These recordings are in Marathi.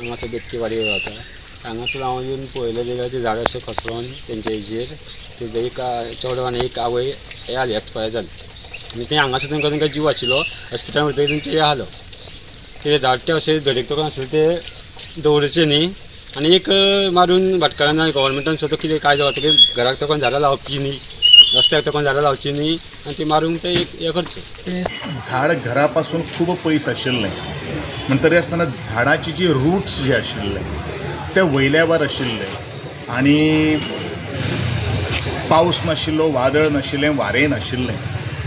हांगासर बेतकेवाडी रावता. हांगासर हांव येवन पळयलें जाल्यार ते झाडां अशें खसोन तेंच्या हेजेर ते एक चेडो आनी एक आवय हे जाली एक्सपायर जाली. आनी ते हांगासर तांकां जीव आशिल्लो हॉस्पिटलान व्हरतकीर तेंचे हे आलो. ते झाड ते अशें धडीक आसले ते दवरचे न्ही. आनी एक मारून भाटकारान गव्हर्मेंटान सुद्दां कितें काय जाता घराक तोकून झाडां लावची न्ही, रस्त्याक तोकून झाडां लावची न्ही आनी ती मारून ते एक हे करचें. झाड घरापासून खूब पयस आशिल्लें म्हणटरी आसतना झाडाची जी रूट्स जे आशिल्ले ते वयल्यावर आशिल्ले आनी पावस नाशिल्लो, वादळ नाशिल्लें, वारें नाशिल्लें.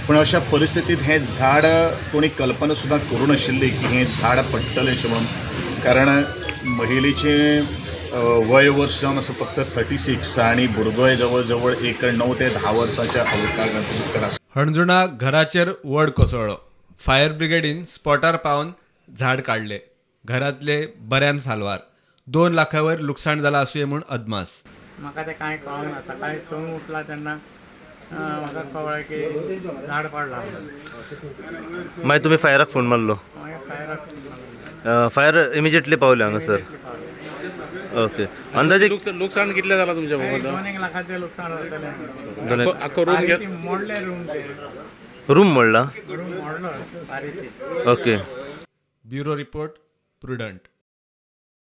पूण अशा परिस्थितींत हें झाड कोणी कल्पना सुद्दां करूं नाशिल्ली की हें झाड पडटलें अशें म्हणून. कारण महिलेचें वय वर्स जावन आसा फक्त 36 आनी भुरगोय जवळ जवळ एक 9 ते 10 वर्साच्या अवकाळांत आसा. हणजुणा घराचेर वड कोसळ्ळो. फायर ब्रिगेडीन स्पॉटार पावन झाड काडले. घरातले बऱ्यान साल्वार. 2 लाखा वयर लुकसाण जालां आसूं म्हूण अदमास. म्हाका तें कांय कळना. सकाळीं संक उठला तेन्ना म्हाका कळ्ळें की झाड पडलां. मागीर तुमी फायराक फोन मारलो? मागीर फायराक फायर इमिजिएटली पावले हांगासर? ओके. अंदाजे लुकसाण कितलें जालां तुमच्या भागांत? 2 लाखाचें लुकसाण जातलें. आख्खो रूम गेलो? मोडले रूम ते. रूम मोडला? रूम मोडलो बारीक. ओके. Bureau report prudent.